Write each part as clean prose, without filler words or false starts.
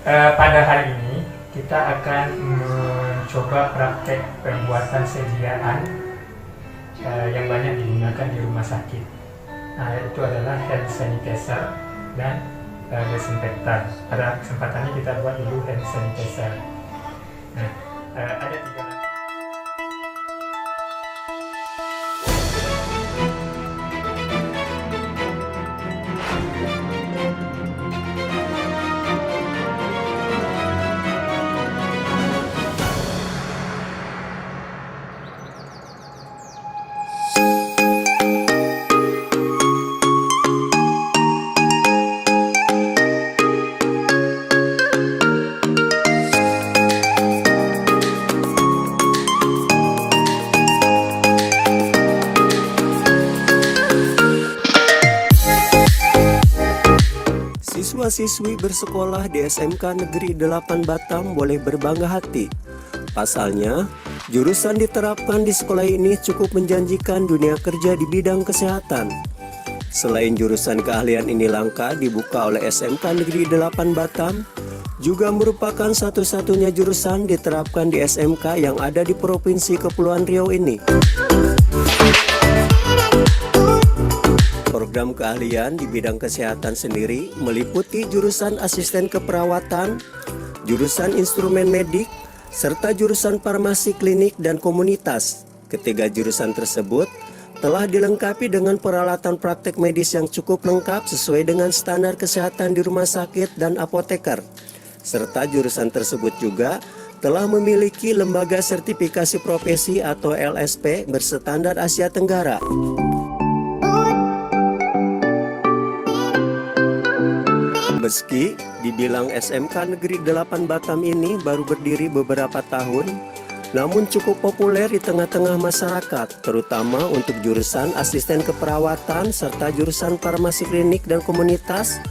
Pada hari ini kita akan mencoba praktek pembuatan sediaan yang banyak digunakan di rumah sakit. Nah, itu adalah hand sanitizer dan desinfektan. Pada kesempatan ini kita buat dulu hand sanitizer. Nah, ada 3. Siswa-siswi bersekolah di SMK Negeri 8 Batam boleh berbangga hati. Pasalnya, jurusan diterapkan di sekolah ini cukup menjanjikan dunia kerja di bidang kesehatan. Selain jurusan keahlian ini langka dibuka oleh SMK Negeri 8 Batam, juga merupakan satu-satunya jurusan diterapkan di SMK yang ada di Provinsi Kepulauan Riau ini. Program keahlian di bidang kesehatan sendiri meliputi jurusan asisten keperawatan, jurusan instrumen medik, serta jurusan farmasi klinik dan komunitas. Ketiga jurusan tersebut telah dilengkapi dengan peralatan praktek medis yang cukup lengkap sesuai dengan standar kesehatan di rumah sakit dan apoteker. Serta jurusan tersebut juga telah memiliki lembaga sertifikasi profesi atau LSP berstandar Asia Tenggara. Meski dibilang SMK Negeri 8 Batam ini baru berdiri beberapa tahun, namun cukup populer di tengah-tengah masyarakat, terutama untuk jurusan asisten keperawatan serta jurusan farmasi klinik dan komunitas.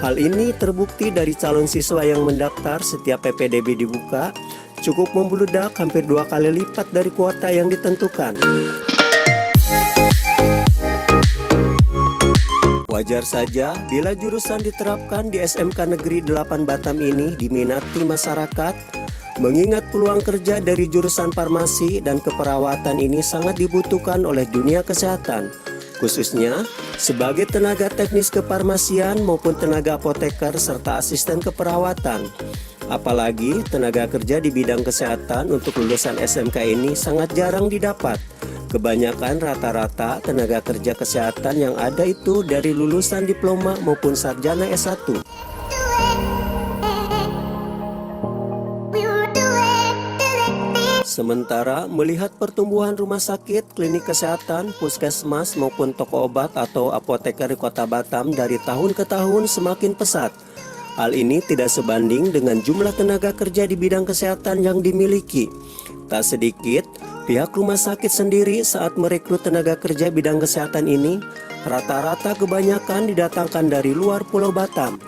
Hal ini terbukti dari calon siswa yang mendaftar setiap PPDB dibuka, cukup membludak hampir 2 kali lipat dari kuota yang ditentukan. Wajar saja bila jurusan diterapkan di SMK Negeri 8 Batam ini diminati masyarakat, mengingat peluang kerja dari jurusan farmasi dan keperawatan ini sangat dibutuhkan oleh dunia kesehatan, khususnya sebagai tenaga teknis kefarmasian maupun tenaga apoteker serta asisten keperawatan. Apalagi tenaga kerja di bidang kesehatan untuk lulusan SMK ini sangat jarang didapat. Kebanyakan rata-rata tenaga kerja kesehatan yang ada itu dari lulusan diploma maupun sarjana S1. Sementara melihat pertumbuhan rumah sakit, klinik kesehatan, puskesmas maupun toko obat atau apoteker di Kota Batam dari tahun ke tahun semakin pesat. Hal ini tidak sebanding dengan jumlah tenaga kerja di bidang kesehatan yang dimiliki. Tak sedikit, pihak rumah sakit sendiri saat merekrut tenaga kerja bidang kesehatan ini, rata-rata kebanyakan didatangkan dari luar Pulau Batam.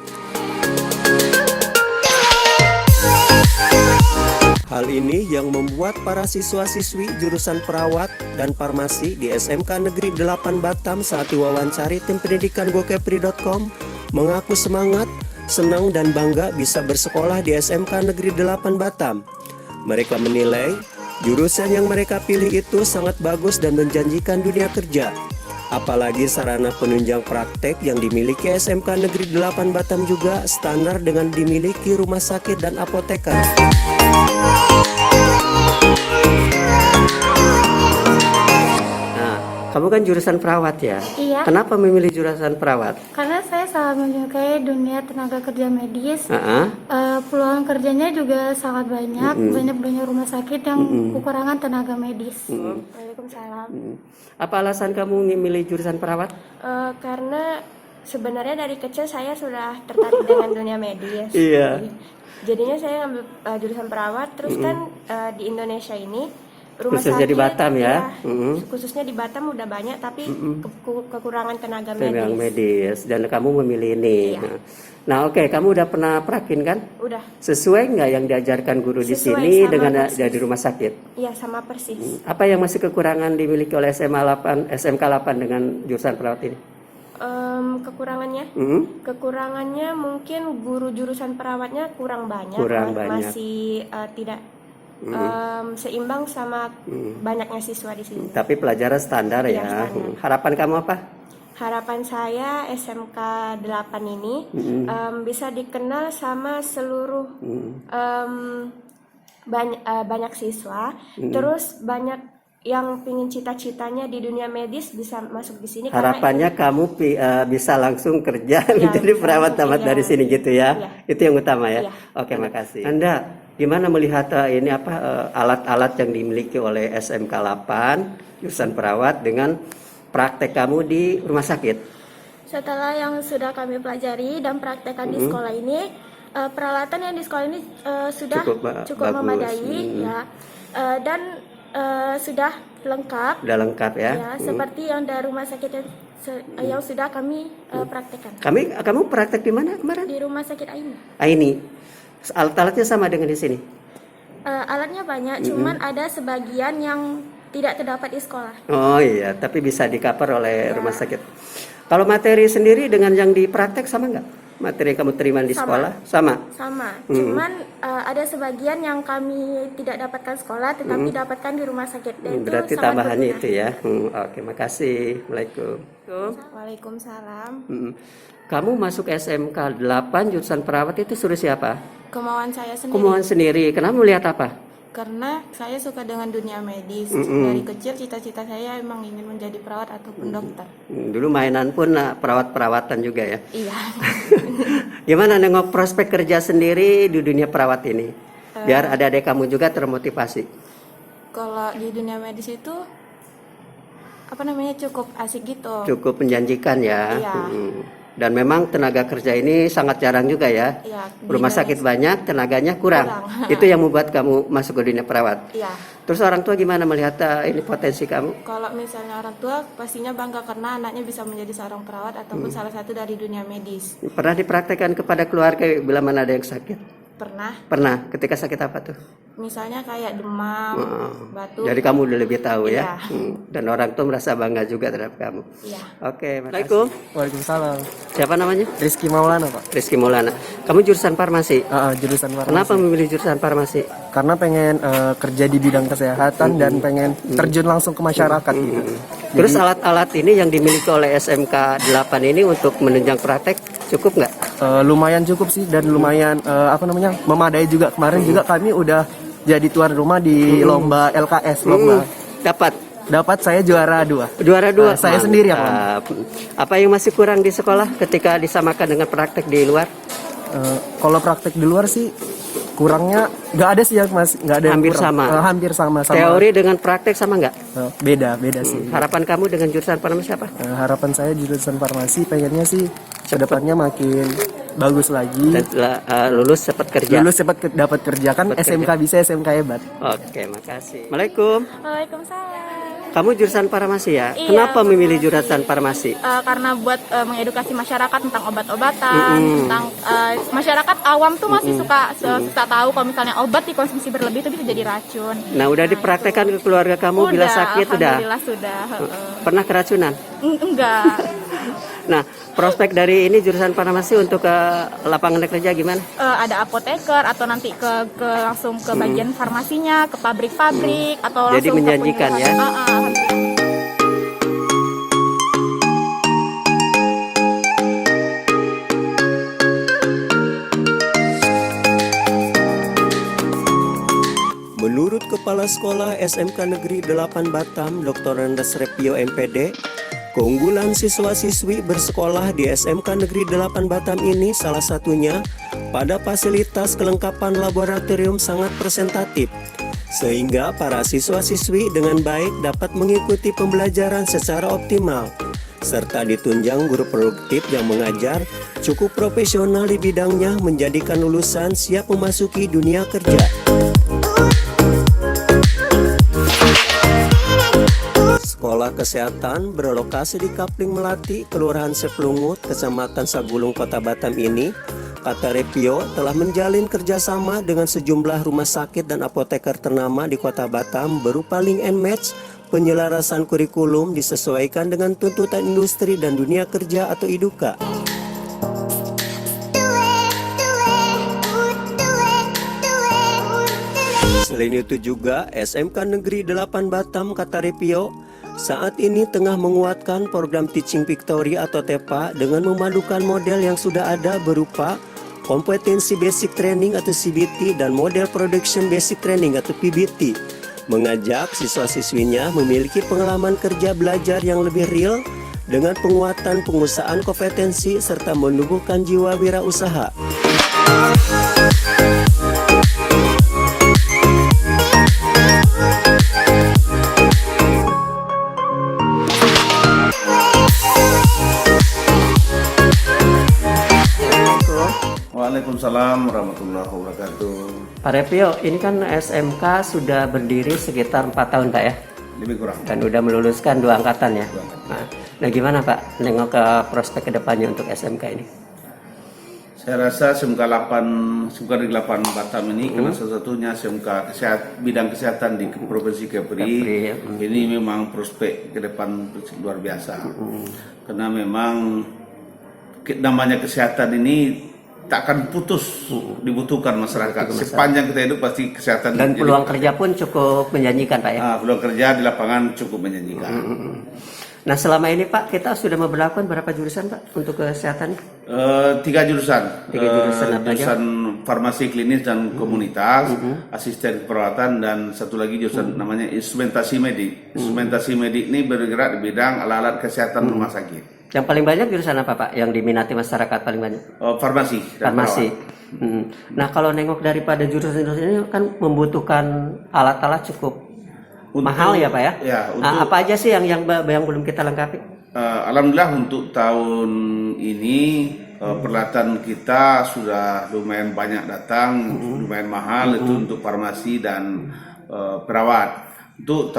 Hal ini yang membuat para siswa-siswi jurusan perawat dan farmasi di SMK Negeri 8 Batam saat diwawancari tim pendidikan gokepri.com mengaku semangat, senang dan bangga bisa bersekolah di SMK Negeri 8 Batam. Mereka menilai jurusan yang mereka pilih itu sangat bagus dan menjanjikan dunia kerja. Apalagi sarana penunjang praktek yang dimiliki SMK Negeri 8 Batam juga standar dengan dimiliki rumah sakit dan apoteker. Nah, kamu kan jurusan perawat ya? Iya. Kenapa memilih jurusan perawat? Karena saya sangat menyukai dunia tenaga kerja medis. Peluang kerjanya juga sangat banyak. Banyak rumah sakit yang kekurangan tenaga medis. Waalaikumsalam. Apa alasan kamu memilih jurusan perawat? Karena sebenarnya dari kecil saya sudah tertarik dengan dunia medis. Iya. Jadinya saya ngambil jurusan perawat. Terus kan di Indonesia ini rumah Khususnya sakit di Batam ya? Khususnya di Batam udah banyak, tapi kekurangan tenaga Tenaga medis. medis. Dan kamu memilih ini. Iya. Nah, oke, kamu udah pernah prakin kan? Udah. Sesuai nggak yang diajarkan guru di Sesuai sini sama dengan persis. dari rumah sakit? Iya, sama persis. Apa yang masih kekurangan dimiliki oleh SMK 8 dengan jurusan perawat ini? Kekurangannya? Kekurangannya mungkin guru jurusan perawatnya kurang banyak. Masih tidak seimbang sama banyaknya siswa di sini. Tapi pelajaran standar ya. Standar. Harapan kamu apa? Harapan saya SMK 8 ini bisa dikenal sama seluruh banyak siswa, terus banyak yang pingin cita-citanya di dunia medis bisa masuk di sini. Harapannya kamu bisa langsung kerja menjadi perawat tamat dari sini gitu ya. Itu yang utama ya. Oke, makasih. Anda gimana melihat ini alat-alat yang dimiliki oleh SMK 8 jurusan perawat dengan praktek kamu di rumah sakit? Setelah yang sudah kami pelajari dan praktekkan di sekolah ini, peralatan yang di sekolah ini sudah cukup memadai ya, dan sudah lengkap. Udah lengkap ya. Ya, seperti yang dari rumah sakit yang sudah kami praktekkan. Kamu praktek di mana kemarin? Di rumah sakit Aini. Aini. Alat-alatnya sama dengan di sini? Alatnya banyak, cuman ada sebagian yang tidak terdapat di sekolah. Oh iya, tapi bisa di-cover oleh rumah sakit. Kalau materi sendiri dengan yang dipraktek sama nggak? Materi kamu terima di sekolah? Sama? Sama, cuman ada sebagian yang kami tidak dapatkan sekolah, tetapi dapatkan di rumah sakit. Berarti tambahannya itu ya. Oke, makasih. Assalamualaikum. Waalaikumsalam. Kamu masuk SMK 8 jurusan perawat itu suruh siapa? Kemauan saya sendiri. Kemauan sendiri. Kenapa melihat apa? Karena saya suka dengan dunia medis. Dari kecil cita-cita saya emang ingin menjadi perawat ataupun dokter. Dulu mainan pun perawat-perawatan juga ya? Iya. Gimana nengok prospek kerja sendiri di dunia perawat ini? Biar adik-adik kamu juga termotivasi. Kalau di dunia medis itu cukup asik gitu. Cukup menjanjikan ya. Iya. Dan memang tenaga kerja ini sangat jarang juga ya. Iya, Rumah sakit banyak, tenaganya kurang. Itu yang membuat kamu masuk ke dunia perawat. Iya. Terus orang tua gimana melihat ini potensi kamu? Kalau misalnya orang tua pastinya bangga karena anaknya bisa menjadi seorang perawat ataupun salah satu dari dunia medis. Pernah dipraktekkan kepada keluarga bila mana ada yang sakit? Pernah. Ketika sakit apa tuh? Misalnya kayak demam, batuk. Jadi kamu udah lebih tahu ya. Iya. Dan orang tua merasa bangga juga terhadap kamu. Iya. Oke, Assalamualaikum. Waalaikumsalam. Siapa namanya? Rizky Maulana, Pak. Rizky Maulana. Kamu jurusan farmasi? Jurusan farmasi. Kenapa memilih jurusan farmasi? Karena pengen kerja di bidang kesehatan dan pengen terjun langsung ke masyarakat gitu. Terus alat-alat ini yang dimiliki oleh SMK 8 ini untuk menunjang praktek cukup nggak? Lumayan cukup sih dan lumayan memadai juga. Kemarin juga kami udah jadi tuan rumah di lomba LKS lomba. Dapat saya juara 2. Juara 2. Saya sendiri ya, Pak. Apa yang masih kurang di sekolah ketika disamakan dengan praktek di luar? Kalau praktek di luar sih kurangnya nggak ada sih ya, Mas. Nggak ada. Hampir sama. Teori dengan praktek sama nggak? Beda sih. Harapan kamu dengan jurusan farmasi apa? Harapan saya jurusan farmasi pengennya sih kedepannya makin bagus lagi. Dan lulus cepat kerja. Lulus cepat dapat kerja kan. SMK bisa, SMK hebat. Oke, makasih. Assalamualaikum. Waalaikumsalam. Kamu jurusan farmasi ya? Iya, Kenapa memilih jurusan farmasi? Karena buat mengedukasi masyarakat tentang obat-obatan, tentang masyarakat awam tuh masih suka tahu kalau misalnya obat dikonsumsi berlebih itu bisa jadi racun. Nah, udah dipraktekkan ke keluarga kamu bila sakit udah? Alhamdulillah sudah. Pernah keracunan? Enggak. Nah, prospek dari ini jurusan farmasi untuk ke lapangan kerja gimana? Ada apoteker atau nanti langsung ke bagian farmasinya, ke pabrik-pabrik atau langsung. Jadi menjanjikan ya. Menurut Kepala Sekolah SMK Negeri 8 Batam, Dr. Andes Repio MPD, keunggulan siswa-siswi bersekolah di SMK Negeri 8 Batam ini salah satunya pada fasilitas kelengkapan laboratorium sangat presentatif, sehingga para siswa-siswi dengan baik dapat mengikuti pembelajaran secara optimal, serta ditunjang guru produktif yang mengajar cukup profesional di bidangnya menjadikan lulusan siap memasuki dunia kerja. Sekolah Kesehatan berlokasi di Kapling Melati, Kelurahan Seplungut, Kecamatan Sagulung, Kota Batam ini, kata Repio, telah menjalin kerjasama dengan sejumlah rumah sakit dan apoteker ternama di Kota Batam berupa link and match penyelarasan kurikulum disesuaikan dengan tuntutan industri dan dunia kerja atau IDUKA. Selain itu juga, SMK Negeri 8 Batam kata Repio, saat ini tengah menguatkan program Teaching Victory atau TEPA dengan memadukan model yang sudah ada berupa kompetensi basic training atau CBT dan model production basic training atau PBT, mengajak siswa-siswinya memiliki pengalaman kerja belajar yang lebih real dengan penguatan pengusahaan kompetensi serta menumbuhkan jiwa wirausaha. Waalaikumsalam warahmatullahi wabarakatuh. Pak Repio, ini kan SMK sudah berdiri sekitar 4 tahun Pak ya? Lebih kurang. Dan udah meluluskan 2 angkatan ya? Nah gimana Pak, nengok ke prospek kedepannya untuk SMK ini? Saya rasa SMK Negeri 8 Batam ini karena salah satunya SMK bidang kesehatan di Provinsi Kepri, ini memang prospek ke depan luar biasa. Karena memang namanya kesehatan ini tak akan putus dibutuhkan masyarakat. Sepanjang kita hidup pasti kesehatan. Dan peluang kerja pun cukup menjanjikan Pak ya? Peluang kerja di lapangan cukup menjanjikan. Nah selama ini Pak, kita sudah memperlakukan berapa jurusan Pak untuk kesehatan? 3 jurusan. 3 jurusan apa aja? Jurusan farmasi klinis dan komunitas, asisten perawatan, dan satu lagi jurusan namanya instrumentasi medik. Instrumentasi medik ini bergerak di bidang alat-alat kesehatan rumah sakit. Yang paling banyak jurusan apa Pak? Yang diminati masyarakat paling banyak? Farmasi. Farmasi. Nah kalau nengok daripada jurusan-jurusan ini kan membutuhkan alat-alat cukup mahal ya Pak ya? Ya. Nah, apa aja sih yang belum kita lengkapi? Alhamdulillah untuk tahun ini peralatan kita sudah lumayan banyak datang, lumayan mahal itu untuk farmasi dan perawat. Untuk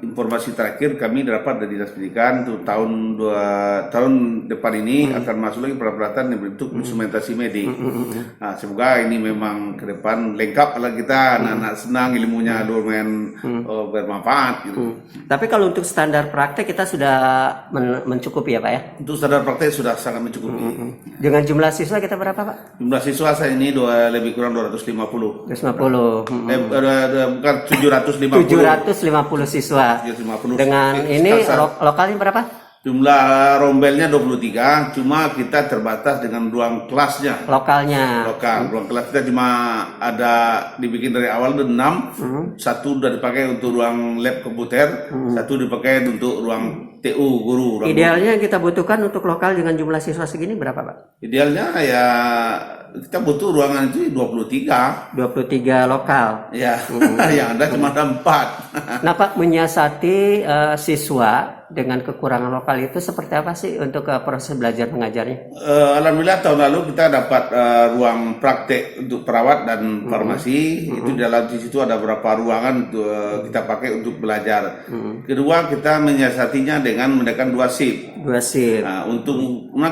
informasi terakhir kami dapat dari Dinas Pendidikan untuk tahun depan ini akan masuk lagi peralatan yang bentuk instrumentasi medik. Nah, semoga ini memang ke depan lengkap lah kita, anak-anak senang ilmunya lumayan bermanfaat gitu. Tapi kalau untuk standar praktek kita sudah mencukupi ya Pak ya? Untuk standar praktek sudah sangat mencukupi. Dengan jumlah siswa kita berapa Pak? Jumlah siswa saya ini lebih kurang 250. 250. Bukan 750. 750 siswa. 750. Dengan ini lokalnya berapa? Jumlah rombelnya 23, cuma kita terbatas dengan ruang kelasnya. Lokal. Ruang kelas kita cuma ada dibikin dari awal itu 6. Satu udah dipakai untuk ruang lab komputer, satu dipakai untuk ruang TU guru. Idealnya yang kita butuhkan untuk lokal dengan jumlah siswa segini berapa Pak? Idealnya ya kita butuh ruangan itu 23 lokal. Ya, yang ada cuma ada 4. Nah Pak, menyiasati siswa dengan kekurangan lokal itu seperti apa sih untuk proses belajar mengajarnya? Alhamdulillah tahun lalu kita dapat ruang praktek untuk perawat dan farmasi. Itu dalam di situ ada beberapa ruangan untuk kita pakai untuk belajar. Kedua, kita menyiasatinya dengan menggunakan 2 shift. Nah,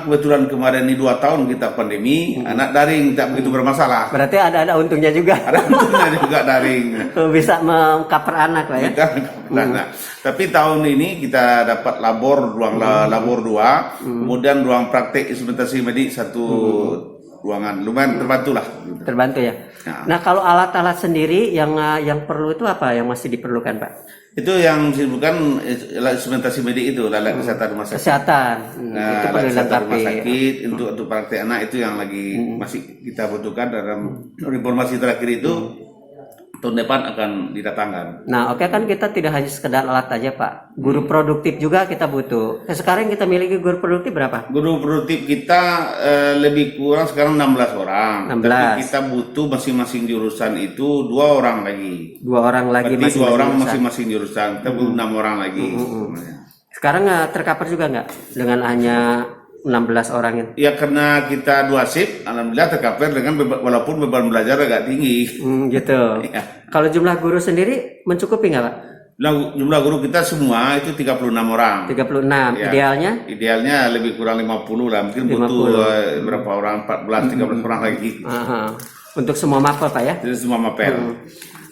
kebetulan kemarin ini 2 tahun kita pandemi, anak daring tidak begitu bermasalah. Berarti ada untungnya juga. Ada untungnya juga daring. Bisa mengcover anak lah ya. Tapi tahun ini kita dapat ruang labor 2, kemudian ruang praktek instrumentasi medik 1 ruangan. Lumayan terbantu lah. Terbantu ya. Nah kalau alat-alat sendiri yang perlu itu apa yang masih diperlukan Pak? Itu yang disebutkan instrumentasi medik itu, alat kesehatan rumah sakit. Kesehatan. Itu perlu dilengkapi. Rumah sakit untuk praktek anak itu yang lagi masih kita butuhkan dalam informasi terakhir itu. Tahun depan akan didatangkan. Nah, oke kan kita tidak hanya sekedar alat aja Pak. Guru produktif juga kita butuh. Sekarang kita miliki guru produktif berapa? Guru produktif kita lebih kurang sekarang 16 orang. 16. Tapi kita butuh masing-masing jurusan itu 2 orang lagi. 2 orang lagi. Berarti 2 orang masing-masing jurusan. Kita butuh 6 orang lagi. Sekarang tercover juga nggak dengan hanya 16 orang itu? Ya karena kita 2 shift, alhamdulillah tercover dengan walaupun beban belajar agak tinggi. Gitu. Ya. Kalau jumlah guru sendiri mencukupi nggak Pak? Jumlah guru kita semua itu 36 orang. 36. Ya. Idealnya? Idealnya lebih kurang 50 lah. Mungkin 50. Butuh berapa orang? 14, 13 orang lagi. Untuk semua mapel Pak ya? Untuk semua mapel.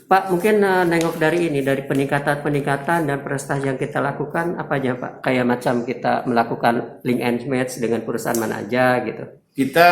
Pak, mungkin nengok dari ini, dari peningkatan dan prestasi yang kita lakukan apa aja Pak? Kayak macam kita melakukan link and match dengan perusahaan mana aja gitu. Kita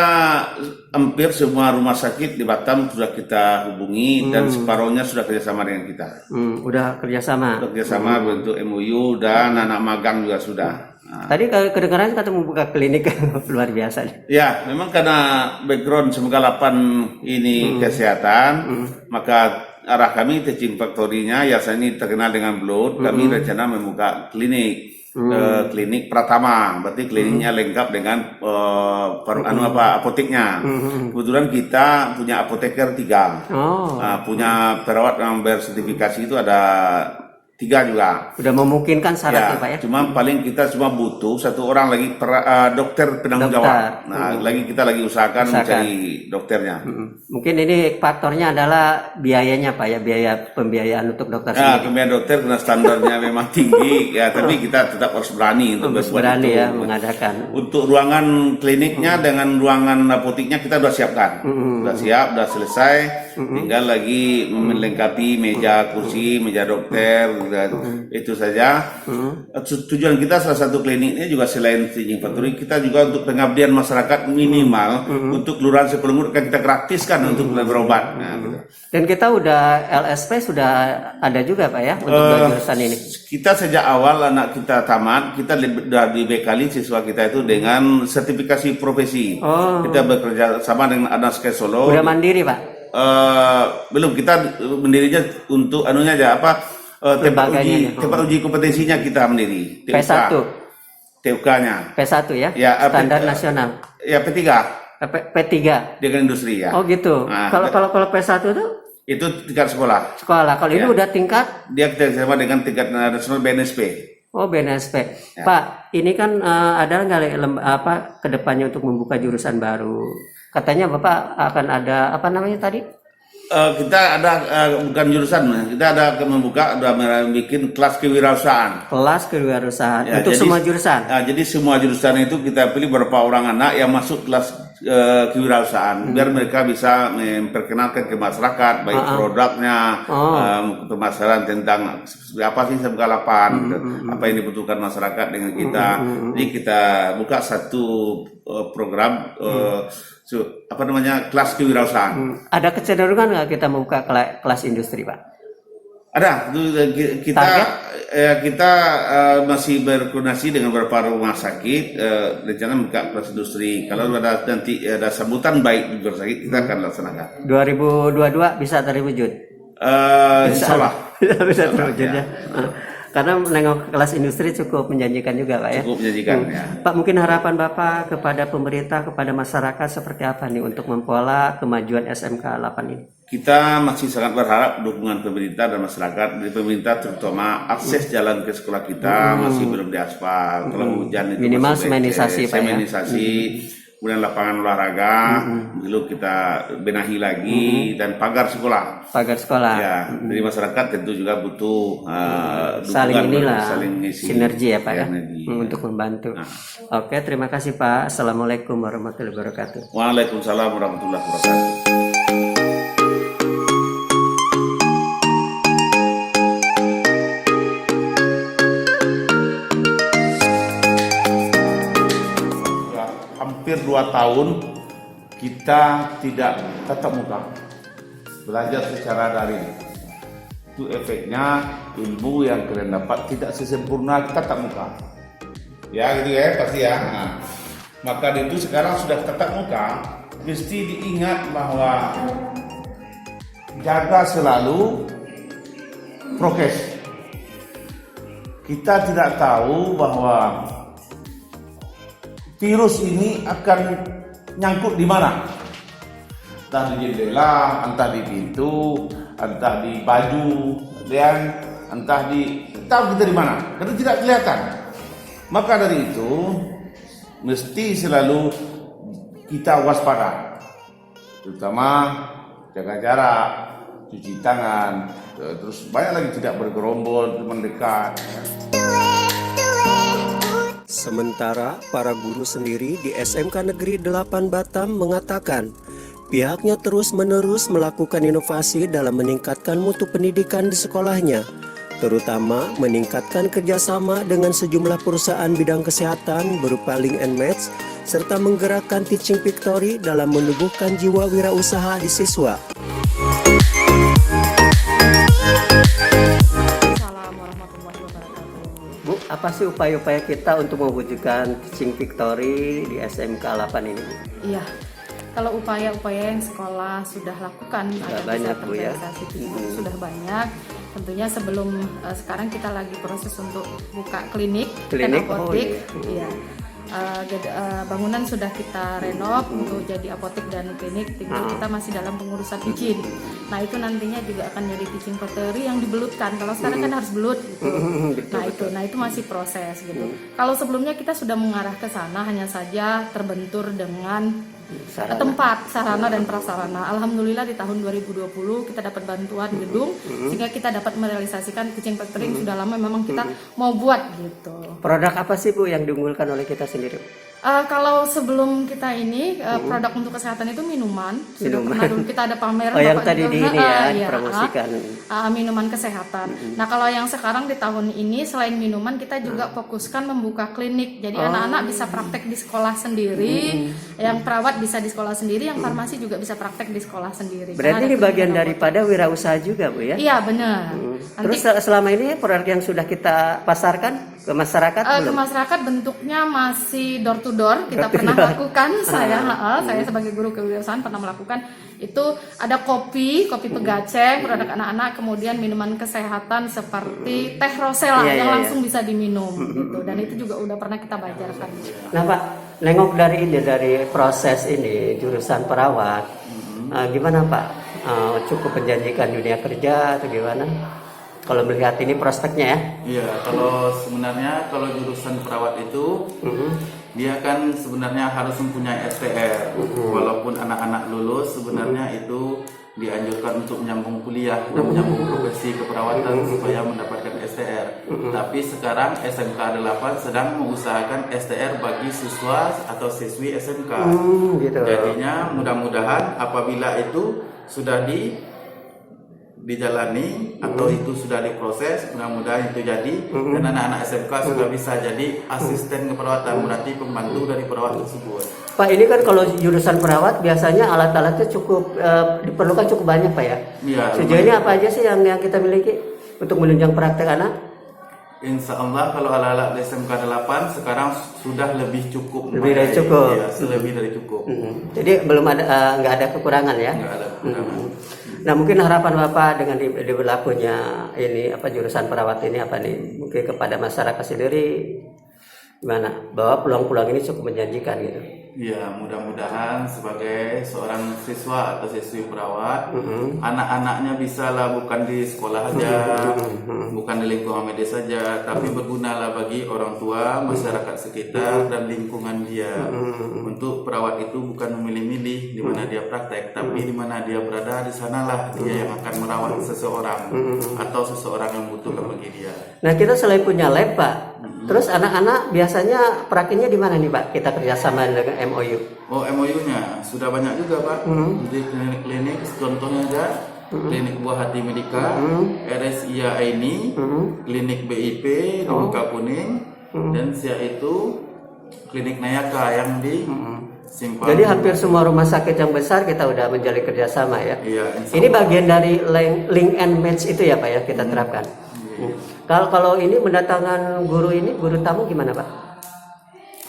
hampir semua rumah sakit di Batam sudah kita hubungi dan separuhnya sudah kerjasama dengan kita. Udah kerjasama? Udah kerjasama bentuk MOU dan anak magang juga sudah. Nah. Tadi kedengaran kata membuka klinik luar biasa. Ya, memang karena background semoga 8 ini kesehatan, maka arah kami teaching factory-nya ya saya ini terkenal dengan blood, kami rencana membuka klinik. Klinik Pratama, berarti kliniknya lengkap dengan apoteknya. Kebetulan kita punya apoteker 3, punya perawat yang bersertifikasi itu ada 3 juga. Udah memungkinkan syaratnya ya, Pak ya? Cuma paling kita cuma butuh 1 orang lagi dokter penanggung jawab. Nah, kita lagi usahakan mencari dokternya. Mungkin ini faktornya adalah biayanya Pak ya, biaya pembiayaan untuk dokter sendiri. Pembiayaan dokter karena standarnya memang tinggi ya, tapi kita tetap harus berani untuk berani ya mengadakan. Untuk ruangan kliniknya dengan ruangan apoteknya kita sudah siapkan. Sudah siap, sudah selesai. Tinggal lagi melengkapi meja kursi, meja dokter. Itu saja. Tujuan kita salah satu kliniknya juga selain teaching factory, kita juga untuk pengabdian masyarakat minimal untuk kelurahan Sepelungut kan kita gratiskan untuk berobat. Nah, gitu. Dan kita udah LSP sudah ada juga Pak ya untuk jurusan ini. Kita sejak awal anak kita tamat, kita sudah dibekali siswa kita itu dengan sertifikasi profesi. Kita bekerja sama dengan Anaskes Solo. Udah mandiri Pak? Belum, kita mendirinya untuk anunya aja apa? Tempat uji kompetensinya kita sendiri. P1. TUK-nya. P1 ya? Ya standar nasional. Ya P3. P3 dengan industri ya. Oh gitu. Nah, kalau P1 itu tingkat sekolah. Kalau ini udah tingkat? Dia sama dengan tingkat nasional BNSP. Oh BNSP. Ya. Pak, ini kan ada nggak kedepannya untuk membuka jurusan baru? Katanya Bapak akan ada apa namanya tadi? Kita ada bukan jurusan, kita ada membuka, bikin kelas kewirausahaan. Kelas kewirausahaan ya, untuk semua jurusan. Jadi semua jurusan itu kita pilih beberapa orang anak yang masuk kelas kewirausahaan, biar mereka bisa memperkenalkan ke masyarakat, baik produknya, pemasaran tentang apa sih Sebgalapan, apa yang dibutuhkan masyarakat dengan kita. Jadi kita buka satu program. Kelas kewirausahaan. Ada kecenderungan nggak kita membuka kelas industri Pak? Ada. Kita masih berkoordinasi dengan beberapa rumah sakit, rencana membuka kelas industri. Kalau nanti ada sambutan baik di rumah sakit, kita akan laksanakan. 2022 bisa terwujud? Insya Allah. Bisa terwujud ya. Karena menengok kelas industri cukup menjanjikan juga Pak ya. Cukup menjanjikan ya. Pak, mungkin harapan Bapak kepada pemerintah, kepada masyarakat seperti apa nih untuk mempola kemajuan SMK 8 ini? Kita masih sangat berharap dukungan pemerintah dan masyarakat. Dari pemerintah terutama akses jalan ke sekolah kita masih belum diaspal. Kalau hujan itu minimal semenisasi Pak ya. Kemudian lapangan olahraga, dulu kita benahi lagi, dan pagar sekolah. Pagar sekolah. Ya, dari masyarakat tentu juga butuh saling sinergi ya Pak ya, untuk membantu. Oke, terima kasih Pak. Assalamualaikum warahmatullahi wabarakatuh. Waalaikumsalam warahmatullahi wabarakatuh. Hampir 2 tahun kita tidak tatap muka, belajar secara daring. Itu efeknya ilmu yang kalian dapat tidak sesempurna tatap muka. Ya gitu ya pasti ya. Nah, maka itu sekarang sudah tatap muka, mesti diingat bahwa jaga selalu prokes. Kita tidak tahu bahwa virus ini akan nyangkut di mana? Entah di jendela, entah di pintu, entah di baju, dan entah tahu kita di mana? Karena tidak kelihatan. Maka dari itu mesti selalu kita waspada, terutama jaga jarak, cuci tangan, terus banyak lagi tidak bergerombol, mendekat. Sementara para guru sendiri di SMK Negeri 8 Batam mengatakan Pihaknya terus-menerus melakukan inovasi dalam meningkatkan mutu pendidikan di sekolahnya, terutama meningkatkan kerjasama dengan sejumlah perusahaan bidang kesehatan berupa link and match, serta menggerakkan teaching victory dalam menumbuhkan jiwa wirausaha di siswa. Bu, apa sih upaya-upaya kita untuk mewujudkan teaching victory di SMK 8 ini? Iya, kalau upaya-upaya yang sekolah sudah lakukan sudah banyak Bu ya. Sudah banyak. Tentunya sebelum sekarang kita lagi proses untuk buka klinik dan apotek. Iya. Bangunan sudah kita renov untuk jadi apotek dan klinik, tinggal kita masih dalam pengurusan izin. Nah itu nantinya juga akan jadi teaching factory yang dibelutkan. Kalau sekarang kan harus belut gitu. Nah itu masih proses gitu. Kalau sebelumnya kita sudah mengarah ke sana, hanya saja terbentur dengan tempat, sarana dan prasarana. Alhamdulillah di tahun 2020 kita dapat bantuan gedung sehingga kita dapat merealisasikan teaching factory yang sudah lama memang kita mau buat gitu. Produk apa sih Bu yang diunggulkan oleh kita sendiri? Kalau sebelum kita ini produk untuk kesehatan itu minuman. Sudah pernah dulu kita ada pameran. Oh yang tadi di ini ya, dipromosikan. Minuman kesehatan. Nah kalau yang sekarang di tahun ini selain minuman kita juga fokuskan membuka klinik. Jadi anak-anak bisa praktek di sekolah sendiri, yang perawat bisa di sekolah sendiri, yang farmasi juga bisa praktek di sekolah sendiri. Berarti ini bagian daripada wirausaha juga Bu ya? Iya benar. Terus selama ini produk yang sudah kita pasarkan ke masyarakat belum? Ke masyarakat bentuknya masih door to door. Kita pernah lakukan, saya sebagai guru kewirausahaan pernah melakukan itu. Ada kopi pegaceng, produk anak-anak, kemudian minuman kesehatan seperti teh rosella yang langsung bisa diminum gitu. Dan itu juga udah pernah kita bajarkan. Nah Pak, nengok dari proses ini jurusan perawat, gimana Pak? Cukup menjanjikan dunia kerja atau gimana? Kalau melihat ini prospeknya ya? Iya, kalau sebenarnya kalau jurusan perawat itu dia kan sebenarnya harus mempunyai STR. Walaupun anak-anak lulus sebenarnya itu dianjurkan untuk menyambung kuliah dan menyambung profesi keperawatan supaya mendapatkan STR. Tapi sekarang SMK 8 sedang mengusahakan STR bagi siswa atau siswi SMK. Gitu. Jadinya mudah-mudahan apabila itu sudah dijalani atau itu sudah diproses, mudah-mudahan itu jadi dan anak-anak SMK sudah bisa jadi asisten keperawatan, berarti pembantu dari perawat tersebut. Pak, ini kan kalau jurusan perawat biasanya alat-alatnya cukup diperlukan cukup banyak Pak ya? Iya. Sejauh ini apa aja sih yang kita miliki untuk menunjang praktek anak? Insya Allah kalau alat-alat di SMK 8 sekarang sudah lebih cukup. Lebih dari cukup. Ya, lebih dari cukup. Jadi belum ada nggak ada kekurangan ya? Nggak ada kekurangan. Nah mungkin harapan Bapak dengan diberlakunya ini jurusan perawat ini apa nih? Mungkin kepada masyarakat sendiri gimana? Bahwa peluang-peluang ini cukup menjanjikan gitu. Ya, mudah-mudahan sebagai seorang siswa atau siswi perawat, anak-anaknya bisalah bukan di sekolah aja, bukan di lingkungan medis saja, tapi bergunalah bagi orang tua, masyarakat sekitar dan lingkungan dia. Untuk perawat itu bukan memilih-milih di mana dia praktek, tapi di mana dia berada, di sanalah dia yang akan merawat seseorang atau seseorang yang membutuhkan bagi dia. Nah kita selain punya lab Pak, terus anak-anak biasanya praktiknya di mana nih Pak? Kita kerjasama dengan MOU. Oh, MOU-nya sudah banyak juga Pak. Di klinik-klinik, contohnya aja Klinik Buah Hati Medika, RSIA Aini, Klinik BIP di Muka Kuning, dan siap itu Klinik Nayaka yang di Simpang. Jadi hampir semua rumah sakit yang besar kita udah menjalin kerjasama ya. Iya. Ini bagian dari link and match itu ya Pak ya kita terapkan. Kalau ini mendatangkan guru tamu gimana Pak?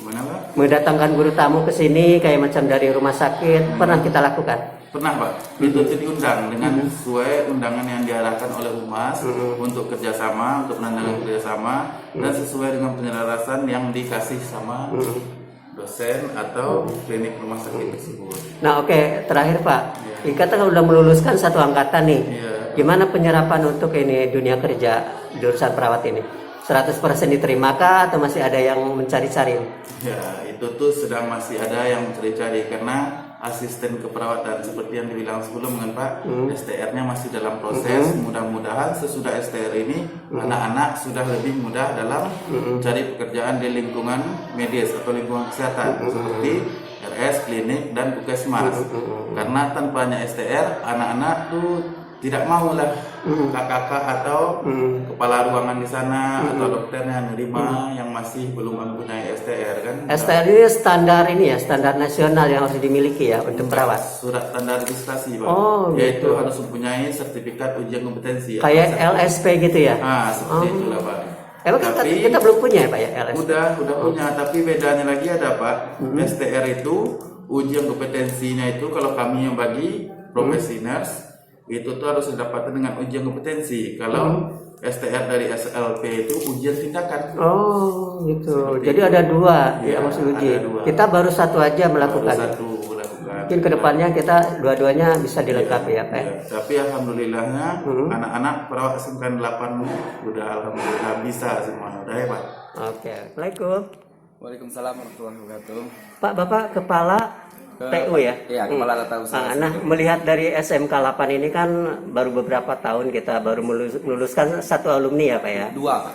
Gimana Pak? Mendatangkan guru tamu ke sini kayak macam dari rumah sakit pernah kita lakukan? Pernah Pak, itu diundang dengan sesuai undangan yang diarahkan oleh Humas untuk kerjasama, untuk menandakan kerjasama dan sesuai dengan penyelarasan yang dikasih sama dosen atau klinik rumah sakit tersebut. Nah oke, terakhir Pak, kita kan udah meluluskan satu angkatan nih. Gimana penyerapan untuk ini dunia kerja jurusan perawat ini? 100% diterimaka atau masih ada yang mencari-cari? Ya, itu tuh sedang masih ada yang mencari-cari karena asisten keperawatan seperti yang dibilang sebelum kan Pak, STR-nya masih dalam proses. Mudah-mudahan sesudah STR ini anak-anak sudah lebih mudah dalam cari pekerjaan di lingkungan medis atau lingkungan kesehatan seperti LKS, klinik, dan puskesmas. Karena tanpanya STR, anak-anak tuh tidak mau lah kakak atau kepala ruangan di sana atau dokternya nerima yang masih belum mempunyai STR kan. STR ini standar ini ya, standar nasional yang harus dimiliki ya untuk perawat. Surat tanda registrasi Pak. Oh, yaitu gitu. harus mempunyai sertifikat ujian kompetensi. Kayak LSP gitu ya? Seperti itulah Pak. Emang kita belum punya ya Pak ya LSP? Udah punya, tapi bedanya lagi ada Pak. STR itu ujian kompetensinya itu kalau kami yang bagi profesi nurse itu tuh harus didapatkan dengan ujian kompetensi. Kalau STR dari SLP itu ujian tindakan. Oh gitu. Jadi ada dua ya, maksud uji. Kita baru satu aja melakukan. Mungkin kedepannya kita dua-duanya bisa dilengkapi ya Pak. Ya, tapi alhamdulillahnya anak-anak perawat SMK 8 udah alhamdulillah bisa semua. Udah ya Pak. Oke. Assalamualaikum. Waalaikumsalam warahmatullahi wabarakatuh. Pak, Bapak kepala TU ya? Iya, kepala tata usaha. Nah, melihat dari SMK 8 ini kan baru beberapa tahun kita baru meluluskan satu alumni ya Pak ya?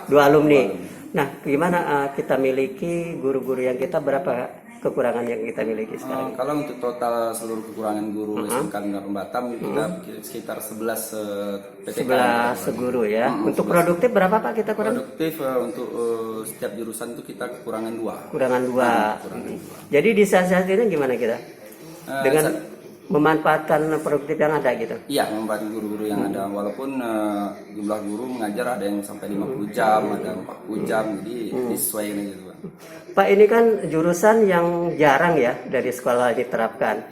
Dua alumni. Nah, gimana kita miliki guru-guru yang kita berapa kekurangan yang kita miliki sekarang? Kalau untuk total seluruh kekurangan guru SMK Negeri Batam kita sekitar 11 PTK. 11 guru ya. Untuk produktif berapa Pak kita kurang? Produktif untuk setiap jurusan itu kita kekurangan 2. Kurangan 2. Jadi di saat-saat ini gimana kita? Dengan memanfaatkan produktif yang ada gitu? Iya, memanfaatkan guru-guru yang ada. Walaupun jumlah guru mengajar ada yang sampai 50 jam, ada 40 jam, jadi disesuaikan gitu Pak. Pak, ini kan jurusan yang jarang ya dari sekolah diterapkan.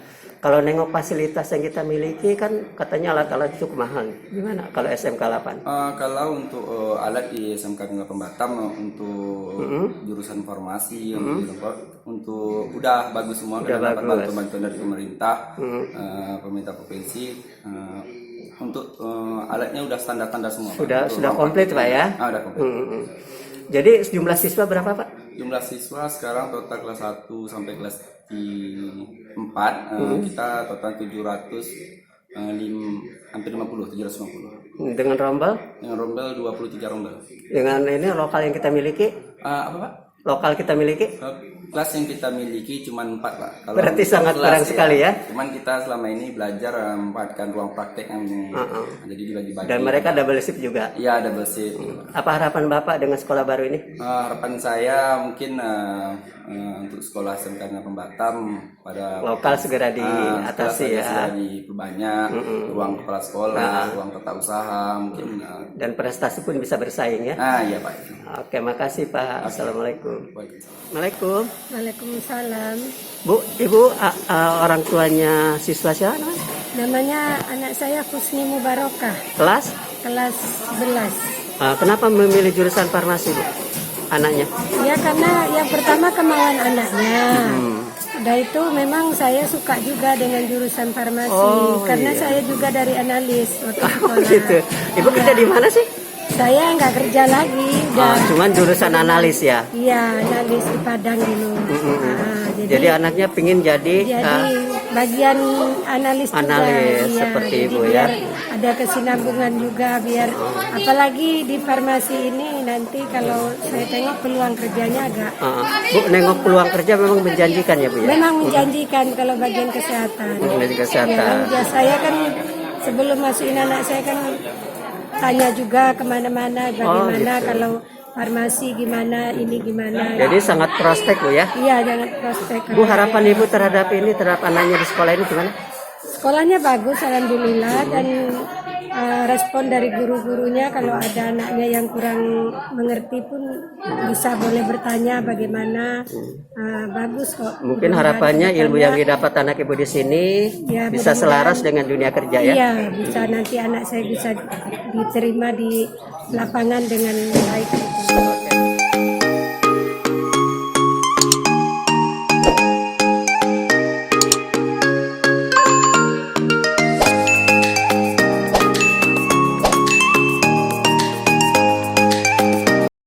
Kalau nengok fasilitas yang kita miliki kan katanya alat-alat cukup mahal. Gimana kalau SMK 8? Kalau untuk alat di SMK Negeri Batam untuk jurusan farmasi untuk udah bagus semua, kita dapat bantuan dari pemerintah, pemerintah provinsi. Untuk alatnya udah standar-standar semua. Sudah komplit Pak ya? Udah komplit. Jadi jumlah siswa berapa Pak? Jumlah siswa sekarang total kelas 1 sampai kelas 4 kita total 750. Dengan rombel? Dengan rombel 23 rombel. Dengan ini lokal yang kita miliki? Apa Pak? Lokal kita miliki? Kelas yang kita miliki cuma 4 Pak. Kalau berarti sangat kurang sekali ya? Cuman kita selama ini belajar memanfaatkan ruang praktek yang jadi dibagi-bagi. Dan mereka double shift juga? Iya, double shift. Apa harapan Bapak dengan sekolah baru ini? Harapan saya mungkin untuk sekolah SMK Negeri Batam pada lokal segera diatasi ya. Segera diperbanyak, ruang kepala sekolah, ruang tata usaha mungkin. Dan prestasi pun bisa bersaing ya? Iya Pak. Oke, makasih Pak. Assalamualaikum. Waalaikumsalam. Waalaikumsalam. Bu, Ibu orang tuanya siswa siapa? Namanya anak saya Husni Mubarokah. Kelas 11. Kenapa memilih jurusan farmasi Bu? Anaknya? Ya karena yang pertama kemauan anaknya. Udah itu memang saya suka juga dengan jurusan farmasi karena saya juga dari analis waktu sekolah. Gitu. Ibu kerja di mana sih? Saya nggak kerja lagi. Cuman jurusan analis ya? Iya, analis di Padang dulu. Jadi anaknya pingin jadi bagian analis juga, seperti Ibu ya. Ada kesinambungan juga biar apalagi di farmasi ini nanti kalau saya tengok peluang kerjanya agak. Bu, nengok peluang kerja memang menjanjikan ya Bu ya? Memang menjanjikan kalau bagian kesehatan. Bagian kesehatan. Ya, saya kan sebelum masukin anak saya kan tanya juga kemana-mana bagaimana kalau farmasi gimana, ini gimana. Jadi sangat prospek Bu ya? Iya, sangat prospek. Bu, harapan Ibu terhadap anaknya di sekolah ini gimana? Sekolahnya bagus, alhamdulillah, dan respon dari guru-gurunya kalau ada anaknya yang kurang mengerti pun bisa boleh bertanya bagaimana. Bagus kok. Mungkin harapannya ilmu yang didapat anak Ibu di sini ya, bisa selaras dengan dunia kerja ya? Iya, bisa nanti anak saya bisa diterima di lapangan dengan baik.